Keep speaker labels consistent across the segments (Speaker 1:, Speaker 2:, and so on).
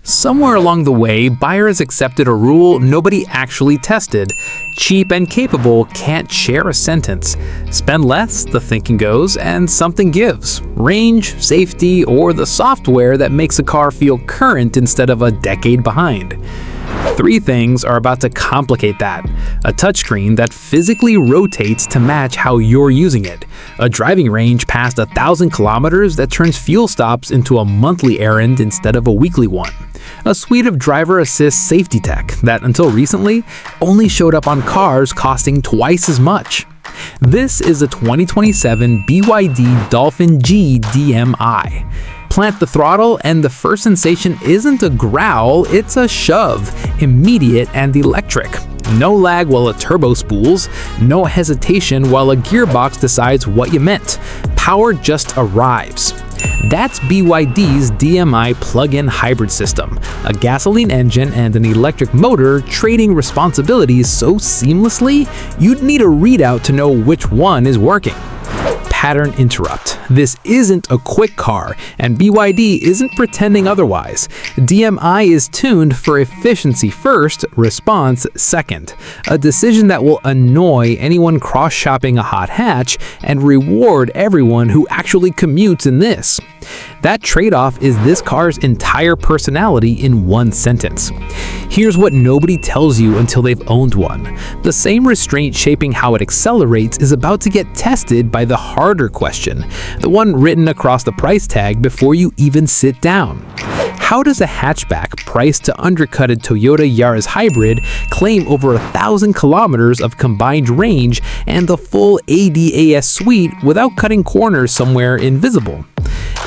Speaker 1: Somewhere along the way, buyers accepted a rule nobody actually tested. Cheap and capable can't share a sentence. Spend less, the thinking goes, and something gives. Range, safety, or the software that makes a car feel current instead of a decade behind. Three things are about to complicate that. A touchscreen that physically rotates to match how you're using it. A driving range past 1,000 kilometers that turns fuel stops into a monthly errand instead of a weekly one. A suite of driver assist safety tech that, until recently, only showed up on cars costing twice as much. This is a 2027 BYD Dolphin G DMI. Plant the throttle and the first sensation isn't a growl, it's a shove, immediate and electric. No lag while a turbo spools, no hesitation while a gearbox decides what you meant. Power just arrives. That's BYD's DMI plug-in hybrid system, a gasoline engine and an electric motor trading responsibilities so seamlessly, you'd need a readout to know which one is working. Pattern interrupt. This isn't a quick car, and BYD isn't pretending otherwise. DMI is tuned for efficiency first, response second. A decision that will annoy anyone cross-shopping a hot hatch and reward everyone who actually commutes in this. That trade-off is this car's entire personality in one sentence. Here's what nobody tells you until they've owned one. The same restraint shaping how it accelerates is about to get tested by the harder question, the one written across the price tag before you even sit down. How does a hatchback priced to undercut a Toyota Yaris hybrid claim over 1,000 kilometers of combined range and the full ADAS suite without cutting corners somewhere invisible?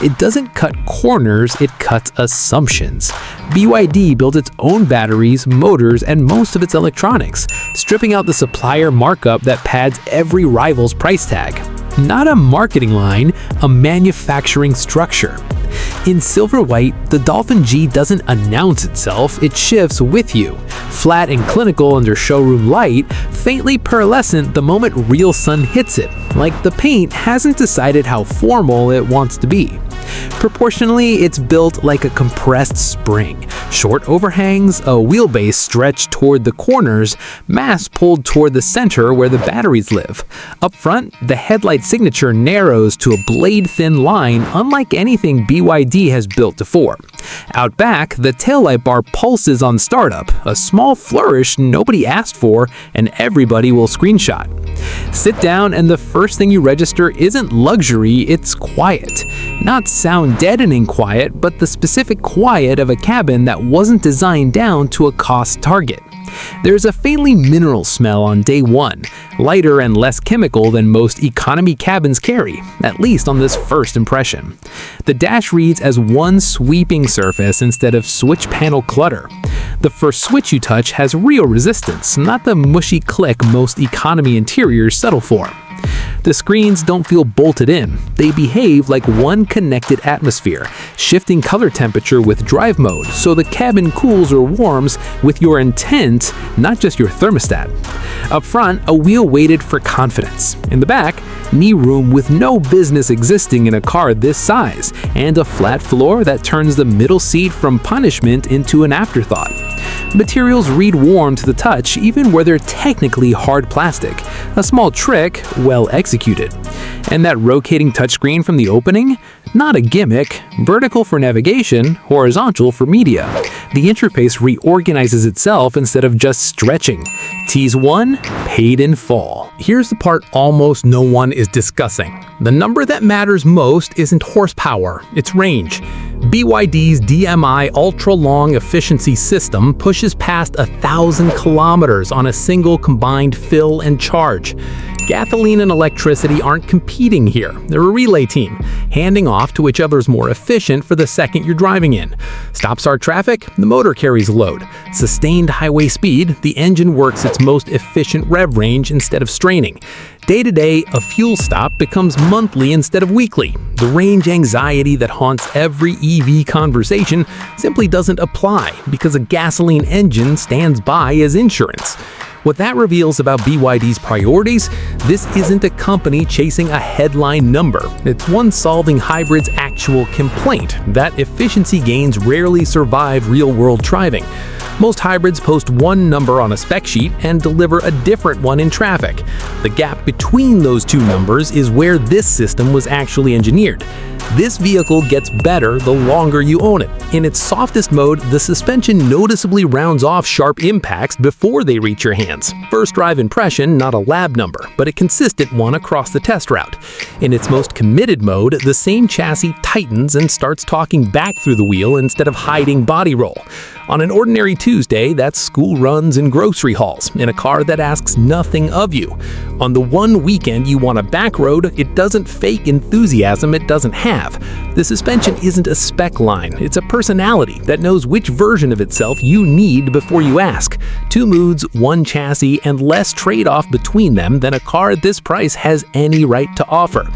Speaker 1: It doesn't cut corners, it cuts assumptions. BYD built its own batteries, motors, and most of its electronics, stripping out the supplier markup that pads every rival's price tag. Not a marketing line, a manufacturing structure. In silver white, the Dolphin G doesn't announce itself, it shifts with you. Flat and clinical under showroom light, faintly pearlescent the moment real sun hits it, like the paint hasn't decided how formal it wants to be. Proportionally, it's built like a compressed spring. Short overhangs, a wheelbase stretched toward the corners, mass pulled toward the center where the batteries live. Up front, the headlight signature narrows to a blade-thin line unlike anything BYD has built before. Out back, the taillight bar pulses on startup, a small flourish nobody asked for and everybody will screenshot. Sit down and the first thing you register isn't luxury, it's quiet. Not sound deadening quiet, but the specific quiet of a cabin that wasn't designed down to a cost target. There's a faintly mineral smell on day one, lighter and less chemical than most economy cabins carry, at least on this first impression. The dash reads as one sweeping surface instead of switch panel clutter. The first switch you touch has real resistance, not the mushy click most economy interiors settle for. The screens don't feel bolted in, they behave like one connected atmosphere, shifting color temperature with drive mode so the cabin cools or warms with your intent, not just your thermostat. Up front, a wheel weighted for confidence. In the back, knee room with no business existing in a car this size, and a flat floor that turns the middle seat from punishment into an afterthought. Materials read warm to the touch even where they're technically hard plastic, a small trick well executed. And that rotating touchscreen from the opening? Not a gimmick, vertical for navigation, horizontal for media. The interface reorganizes itself instead of just stretching. Tease 1, paid in full. Here's the part almost no one is discussing. The number that matters most isn't horsepower, it's range. BYD's DMI ultra-long efficiency system pushes past 1,000 kilometers on a single combined fill and charge. Gasoline and electricity aren't competing here. They're a relay team, handing off to whichever's more efficient for the second you're driving in. Stop-start traffic, the motor carries load. Sustained highway speed, the engine works its most efficient rev range instead of straining. Day-to-day, a fuel stop becomes monthly instead of weekly. The range anxiety that haunts every EV conversation simply doesn't apply because a gasoline engine stands by as insurance. What that reveals about BYD's priorities, this isn't a company chasing a headline number. It's one solving hybrid's actual complaint, that efficiency gains rarely survive real-world driving. Most hybrids post one number on a spec sheet and deliver a different one in traffic. The gap between those two numbers is where this system was actually engineered. This vehicle gets better the longer you own it. In its softest mode, the suspension noticeably rounds off sharp impacts before they reach your hands. First drive impression, not a lab number, but a consistent one across the test route. In its most committed mode, the same chassis tightens and starts talking back through the wheel instead of hiding body roll. On an ordinary Tuesday, that's school runs and grocery hauls in a car that asks nothing of you. On the one weekend you want a back road, it doesn't fake enthusiasm it doesn't have. The suspension isn't a spec line, it's a personality that knows which version of itself you need before you ask. Two moods, one chassis, and less trade-off between them than a car at this price has any right to offer.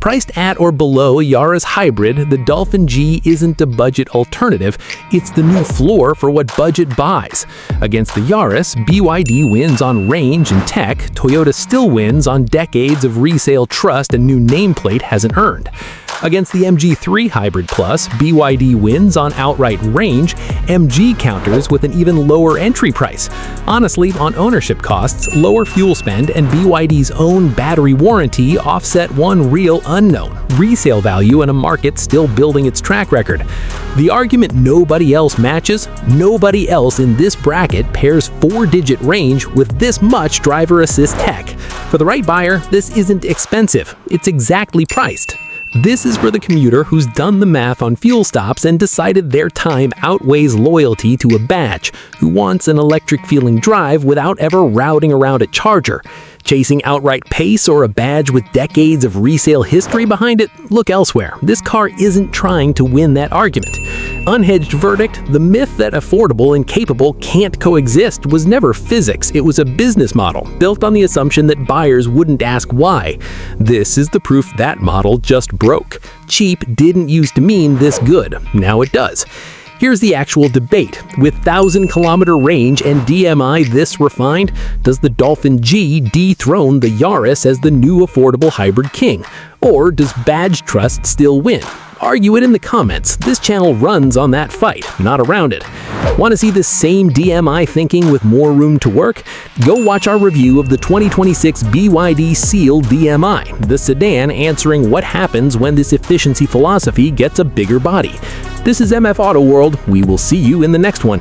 Speaker 1: Priced at or below a Yaris hybrid, the Dolphin G isn't a budget alternative, it's the new floor for what budget buys. Against the Yaris, BYD wins on range and tech, Toyota still wins on decades of resale trust and new nameplate hasn't earned. Against the MG3 Hybrid Plus, BYD wins on outright range, MG counters with an even lower entry price. Honestly, on ownership costs, lower fuel spend, and BYD's own battery warranty offset one real unknown: resale value in a market still building its track record. The argument nobody else matches, nobody else in this bracket pairs 4-digit range with this much driver assist tech. For the right buyer, this isn't expensive, it's exactly priced. This is for the commuter who's done the math on fuel stops and decided their time outweighs loyalty to a badge, who wants an electric-feeling drive without ever routing around a charger. Chasing outright pace or a badge with decades of resale history behind it? Look elsewhere. This car isn't trying to win that argument. Unhedged verdict, the myth that affordable and capable can't coexist was never physics, it was a business model, built on the assumption that buyers wouldn't ask why. This is the proof that model just broke. Cheap didn't used to mean this good, now it does. Here's the actual debate. With 1,000-kilometer range and DMI this refined, does the Dolphin G dethrone the Yaris as the new affordable hybrid king? Or does badge trust still win? Argue it in the comments. This channel runs on that fight, not around it. Want to see this same DMI thinking with more room to work? Go watch our review of the 2026 BYD Seal DMI, the sedan answering what happens when this efficiency philosophy gets a bigger body. This is MF Auto World. We will see you in the next one.